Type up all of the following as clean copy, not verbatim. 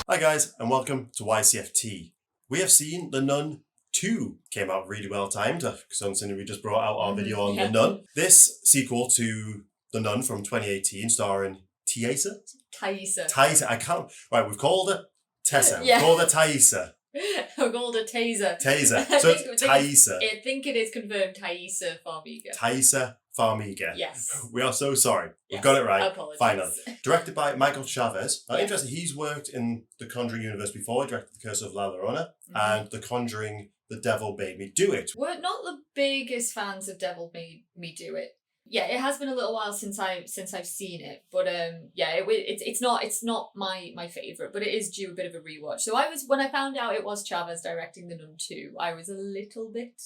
Hi guys, and welcome to Ycft. We have seen The Nun 2 came out really well timed, considering we just brought out our video on The Nun. This sequel to The Nun from 2018, starring Thaisa? Thaisa, I can't. Right, we've called her Tessa. We've called her Thaisa. We've called her Taser. Taser. So it's Thaisa. I think it is confirmed Thaisa Farmiga. Thaisa Farmiga. Yes. We are so sorry. Yes. We've got it right. Apologies. Finally. Directed by Michael Chavez. Now, interesting, he's worked in the Conjuring universe before. He directed The Curse of La Llorona and The Conjuring, The Devil Made Me Do It. We're not the biggest fans of Devil Made Me Do It. Yeah, it has been a little while since I've seen it, but it's not my favorite, but it is due a bit of a rewatch. So when I found out it was Chavez directing The Nun 2, I was a little bit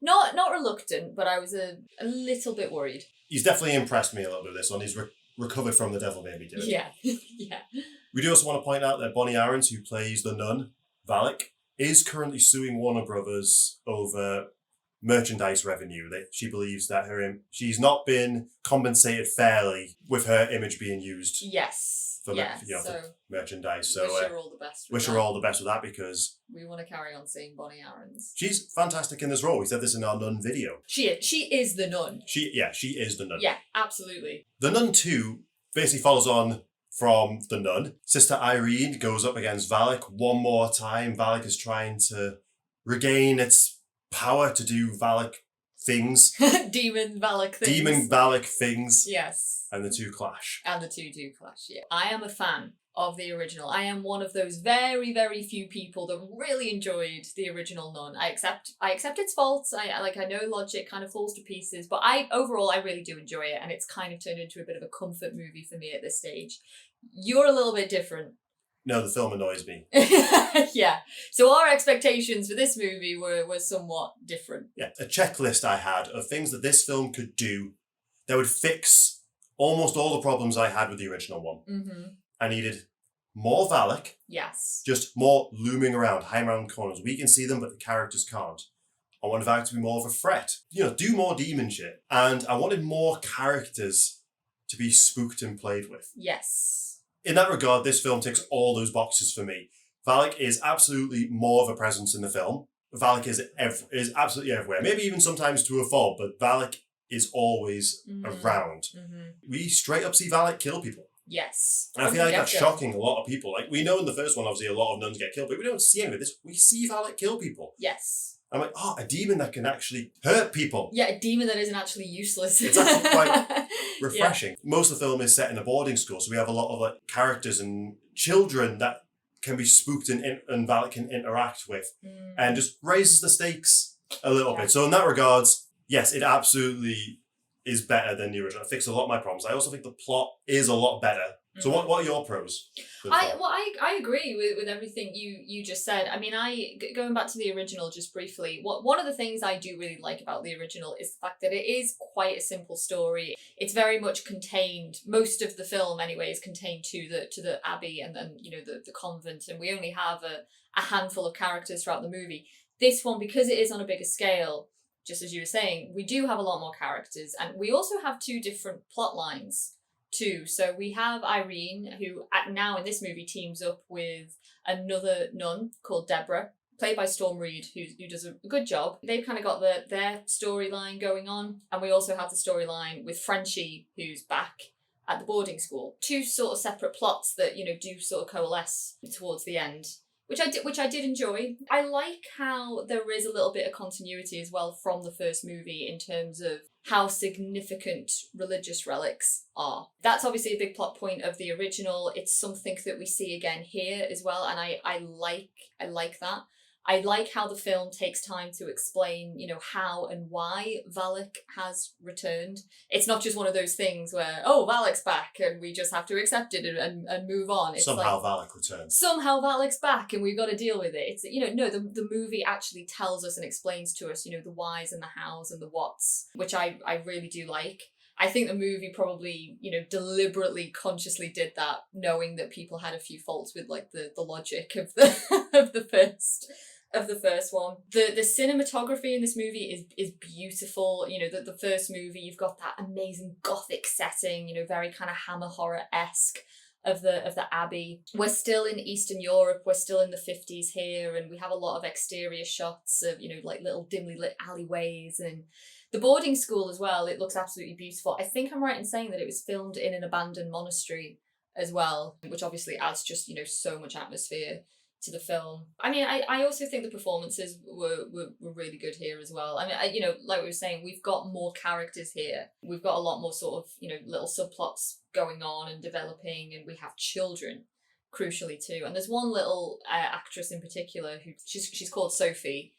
not reluctant, but I was a little bit worried. He's definitely impressed me a little bit with this one. He's recovered from The Devil Made Me Do It. Yeah, yeah. We do also want to point out that Bonnie Aarons, who plays the nun Valak, is currently suing Warner Brothers over merchandise revenue. She believes that she's not been compensated fairly with her image being used. Yes. For merchandise. So wish her all the best. Wish her all the best with that, because we want to carry on seeing Bonnie Aarons. She's fantastic in this role. We said this in our Nun video. She is the nun. She is the nun. Yeah, absolutely. The Nun 2 basically follows on from the nun. Sister Irene goes up against Valak one more time. Valak is trying to regain its power to do Valak things. Demon Valak things. Demon Valak things. Yes. And the two clash. And the two do clash, yeah. I am a fan of the original. I am one of those very, very few people that really enjoyed the original Nun. I accept its faults. I know logic kind of falls to pieces, but overall I really do enjoy it, and it's kind of turned into a bit of a comfort movie for me at this stage. You're a little bit different. No, the film annoys me. Yeah. So our expectations for this movie were somewhat different. Yeah. A checklist I had of things that this film could do that would fix almost all the problems I had with the original one. Mm-hmm. I needed more Valak. Yes. Just more looming around, hiding around corners. We can see them, but the characters can't. I wanted Valak to be more of a threat. Do more demon shit. And I wanted more characters to be spooked and played with. Yes. In that regard, this film ticks all those boxes for me. Valak is absolutely more of a presence in the film. Valak is absolutely everywhere. Maybe even sometimes to a fault, but Valak is always around. Mm-hmm. We straight up see Valak kill people. Yes. And I feel like that's shocking a lot of people. Like, we know in the first one, obviously, a lot of nuns get killed, but we don't see any of this. We see Valak kill people. Yes. I'm like, a demon that can actually hurt people. Yeah, a demon that isn't actually useless. It's actually quite refreshing. Yeah. Most of the film is set in a boarding school, so we have a lot of characters and children that can be spooked and Valak can interact with, and just raises the stakes a little bit. So in that regards, yes, it absolutely is better than the original. It fixed a lot of my problems. I also think the plot is a lot better. So what are your pros? I agree with everything you just said. I mean, going back to the original just briefly, one of the things I do really like about the original is the fact that it is quite a simple story. It's very much contained. Most of the film, anyway, is contained to the abbey and then the convent, and we only have a handful of characters throughout the movie. This one, because it is on a bigger scale, just as you were saying, we do have a lot more characters, and we also have two different plot lines too. So we have Irene, who now in this movie teams up with another nun called Deborah, played by Storm Reid, who does a good job. They've kind of got their storyline going on, and we also have the storyline with Frenchie, who's back at the boarding school. Two sort of separate plots that do sort of coalesce towards the end, which I did enjoy. I like how there is a little bit of continuity as well from the first movie in terms of how significant religious relics are. That's obviously a big plot point of the original. It's something that we see again here as well, and I like that. I like how the film takes time to explain, how and why Valak has returned. It's not just one of those things where, Valak's back and we just have to accept it and move on. It's somehow Valak returns. Somehow Valak's back and we've got to deal with it. It's, no, the movie actually tells us and explains to us, the whys and the hows and the whats, which I really do like. I think the movie probably, deliberately, consciously did that, knowing that people had a few faults with the logic of the of the first one. The cinematography in this movie is beautiful. The first movie, you've got that amazing gothic setting, very kind of Hammer horror-esque. of the abbey. We're still in Eastern Europe, we're still in the 50s here, and we have a lot of exterior shots of, like little dimly lit alleyways, and the boarding school as well. It looks absolutely beautiful. I think I'm right in saying that it was filmed in an abandoned monastery as well, which obviously adds just, so much atmosphere to the film. I mean, I also think the performances were really good here as well. I mean, like we were saying, we've got more characters here. We've got a lot more sort of, little subplots going on and developing, and we have children, crucially too. And there's one little actress in particular who she's called Sophie,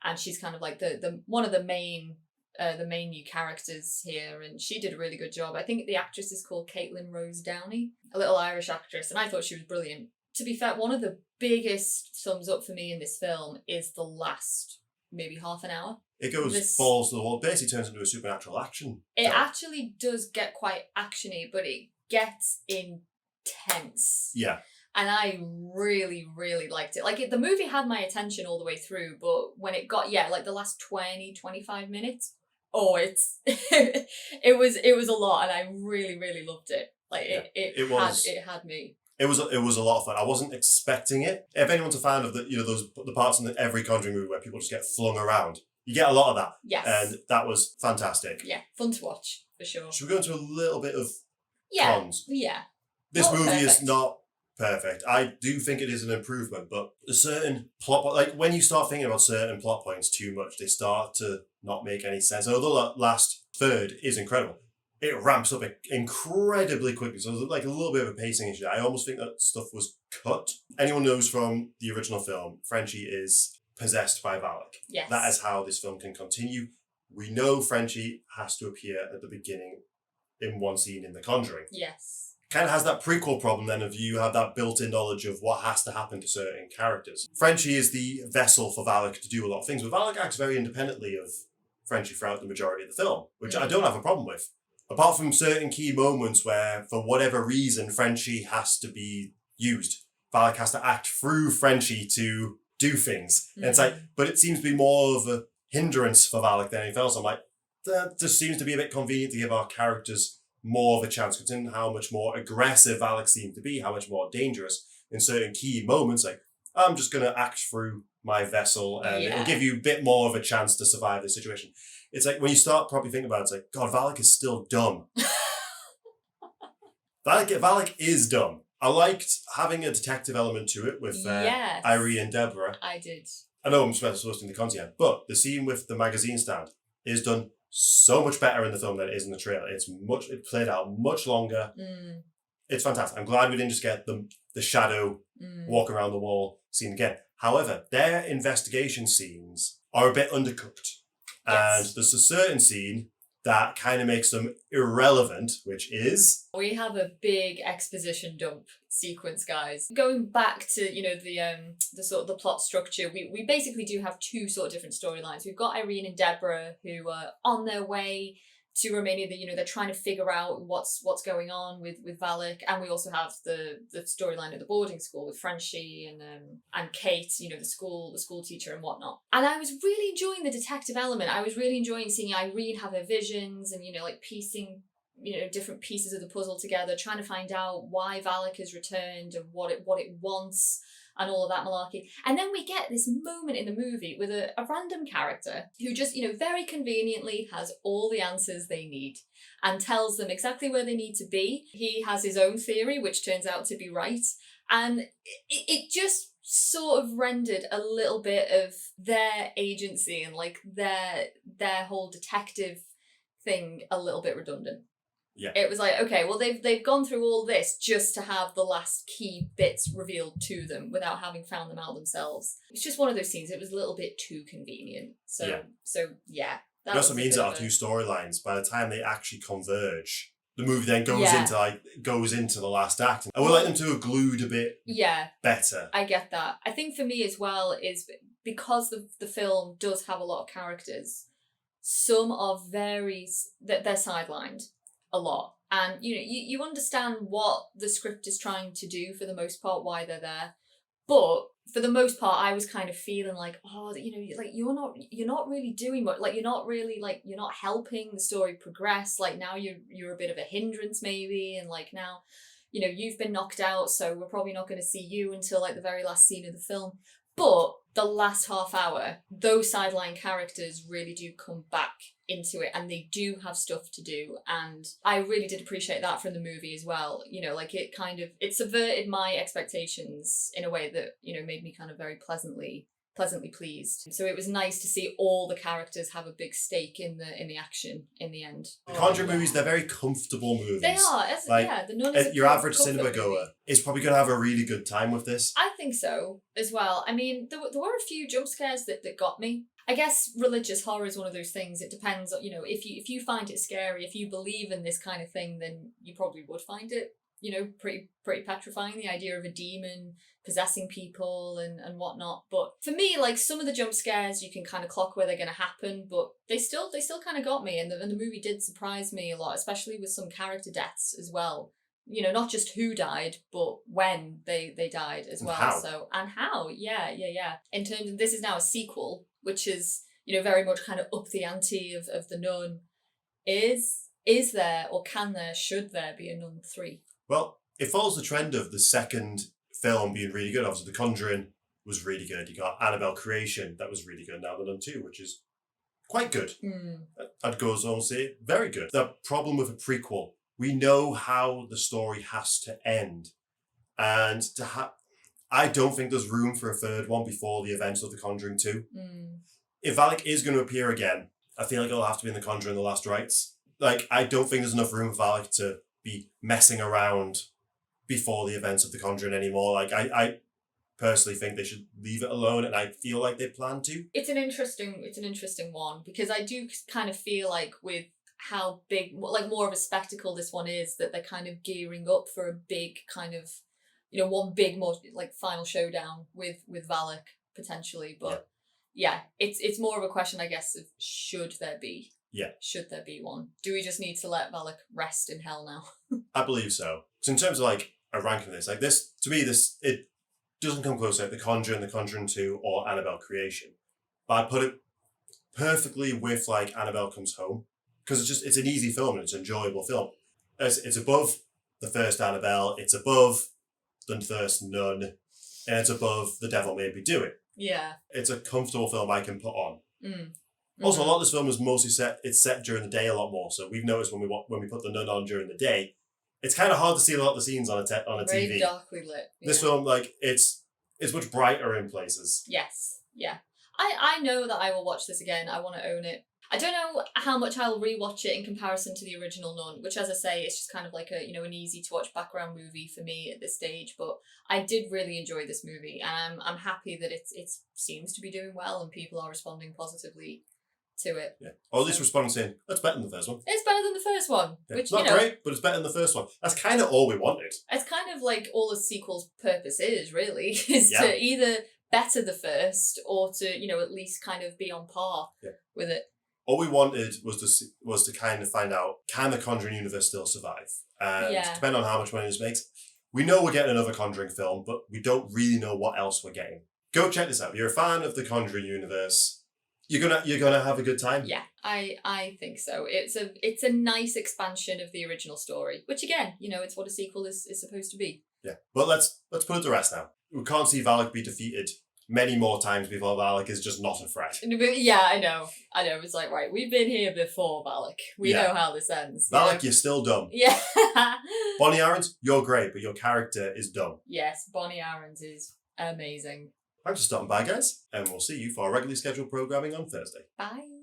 and she's kind of like the one of the main new characters here, and she did a really good job. I think the actress is called Caitlin Rose Downey, a little Irish actress, and I thought she was brilliant. To be fair, one of the biggest thumbs up for me in this film is the last maybe half an hour. It goes balls to the wall, basically turns into a supernatural action. It actually does get quite actiony, but it gets intense. Yeah. And I really, really liked it. Like, the movie had my attention all the way through, but when it got, like the last 20-25 minutes, it was a lot, and I really, really loved it. Like, it had me. It was a lot of fun. I wasn't expecting it. If anyone's a fan of the parts in every Conjuring movie where people just get flung around, you get a lot of that. Yes. And that was fantastic. Yeah, fun to watch, for sure. Should we go into a little bit of cons? Yeah. This movie is not perfect. I do think it is an improvement, but a certain plot, like when you start thinking about certain plot points too much, they start to not make any sense. Although the last third is incredible, it ramps up incredibly quickly. So there's like a little bit of a pacing issue. I almost think that stuff was cut. Anyone knows from the original film, Frenchie is possessed by Valak. Yes. That is how this film can continue. We know Frenchie has to appear at the beginning in one scene in The Conjuring. Yes. Kind of has that prequel problem then of you have that built-in knowledge of what has to happen to certain characters. Frenchie is the vessel for Valak to do a lot of things, but Valak acts very independently of Frenchie throughout the majority of the film, which I don't have a problem with. Apart from certain key moments where, for whatever reason, Frenchie has to be used. Valak has to act through Frenchie to do things. And it's like, but it seems to be more of a hindrance for Valak than anything else. I'm like, that just seems to be a bit convenient to give our characters more of a chance, considering how much more aggressive Valak seemed to be, how much more dangerous in certain key moments. Like, I'm just going to act through my vessel and it'll give you a bit more of a chance to survive the situation. It's like, when you start properly thinking about it, it's like, God, Valak is still dumb. Valak is dumb. I liked having a detective element to it with Irene and Deborah. I did. I know I'm supposed to the content, but the scene with the magazine stand is done so much better in the film than it is in the trailer. It played out much longer. It's fantastic. I'm glad we didn't just get the shadow walk around the wall scene again. However, their investigation scenes are a bit undercooked. And there's a certain scene that kind of makes them irrelevant, which is... We have a big exposition dump sequence, guys. Going back to, the sort of the plot structure, we basically do have two sort of different storylines. We've got Irene and Deborah who are on their way to Romania. They're trying to figure out what's going on with Valak, and we also have the storyline at the boarding school with Frenchie and Kate, the school teacher and whatnot. And I was really enjoying the detective element. I was really enjoying seeing Irene have her visions and like piecing different pieces of the puzzle together, trying to find out why Valak has returned and what it wants and all of that malarkey. And then we get this moment in the movie with a random character who just, very conveniently has all the answers they need and tells them exactly where they need to be. He has his own theory, which turns out to be right. And it just sort of rendered a little bit of their agency and like their whole detective thing a little bit redundant. Yeah. It was like, okay, well, they've gone through all this just to have the last key bits revealed to them without having found them out themselves. It's just one of those scenes. It was a little bit too convenient. So yeah. It also means that our two storylines, by the time they actually converge, the movie then goes into the last act. I would like them to have glued a bit better. I get that. I think for me as well is because the film does have a lot of characters, some are they're sidelined a lot, and you understand what the script is trying to do for the most part, why they're there, but for the most part I was kind of feeling like, like you're not really doing much, like you're not helping the story progress, like now you're a bit of a hindrance maybe, and like now you know, you've been knocked out, so we're probably not going to see you until like the very last scene of the film. But the last half hour, those sideline characters really do come back into it, and they do have stuff to do, and I really did appreciate that from the movie as well. You know, like it subverted my expectations in a way that, you know, made me kind of very pleasantly pleased. So it was nice to see all the characters have a big stake in the action in the end. The Conjuring movies, they're very comfortable movies. They are. The Nun is your average comfort cinema goer movie. is probably going to have a really good time with this. I think so as well. I mean, there were a few jump scares that got me. I guess religious horror is one of those things. It depends, you know, if you find it scary, if you believe in this kind of thing, then you probably would find it, you know, pretty petrifying, the idea of a demon possessing people and whatnot. But for me, like, some of the jump scares you can kind of clock where they're going to happen, but they still kind of got me, and the movie did surprise me a lot, especially with some character deaths as well. You know, not just who died, but when they died as well. How. So, and how, yeah. In terms of, this is now a sequel, which is, you know, very much kind of up the ante of the Nun. Is there, or should there be a Nun 3? Well, it follows the trend of the second film being really good. Obviously, The Conjuring was really good. You got Annabelle Creation, that was really good. Now the Nun 2, which is quite good. I'd go as almost say very good. The problem with a prequel, we know how the story has to end. And I don't think there's room for a third one before the events of The Conjuring 2. If Valak is going to appear again, I feel like it'll have to be in The Conjuring The Last Rites. Like, I don't think there's enough room for Valak to be messing around before the events of The Conjuring anymore. Like, I personally think they should leave it alone, and I feel like they plan to. It's an interesting one, because I do kind of feel like with how big, like, more of a spectacle this one is, that they're kind of gearing up for a big kind of, you know, one big more like final showdown with Valak potentially. But yeah, it's more of a question, I guess, of should there be one? Do we just need to let Valak rest in hell now? I believe so. So in terms of like a ranking this, like this, to me, it doesn't come close to like The Conjuring, The Conjuring 2, or Annabelle Creation. But I put it perfectly with like Annabelle Comes Home, because it's an easy film and it's an enjoyable film. It's above the first Annabelle, it's above the first Nun, and it's above The Devil Made Me Do It. Yeah. It's a comfortable film I can put on. Also, a lot of this film is mostly set during the day a lot more. So we've noticed when we put the Nun on during the day, it's kind of hard to see a lot of the scenes on a TV. Very darkly lit. Yeah. This film, like, it's much brighter in places. Yes, yeah. I know that I will watch this again. I want to own it. I don't know how much I'll rewatch it in comparison to the original Nun, which, as I say, it's just kind of like a, you know, an easy to watch background movie for me at this stage. But I did really enjoy this movie, and I'm happy that it seems to be doing well and people are responding positively to it. Yeah. Or at least responding saying, that's better than the first one. It's better than the first one. Yeah. Which, not great, but it's better than the first one. That's kind of all we wanted. It's kind of like all a sequel's purpose is, really, is to either better the first or to, you know, at least kind of be on par with it. All we wanted was to kind of find out, can the Conjuring universe still survive? And depending on how much money this makes, we know we're getting another Conjuring film, but we don't really know what else we're getting. Go check this out. You're a fan of the Conjuring universe. You're gonna have a good time. Yeah, I think so. It's a nice expansion of the original story, which again, you know, it's what a sequel is supposed to be. Yeah, but let's put it to rest now. We can't see Valak be defeated many more times before Valak is just not a threat. Yeah, I know. It's like, right, we've been here before, Valak. We know how this ends. Valak, you're still dumb. Yeah. Bonnie Aarons, you're great, but your character is dumb. Yes, Bonnie Aarons is amazing. Thanks for stopping by, guys, and we'll see you for our regularly scheduled programming on Thursday. Bye.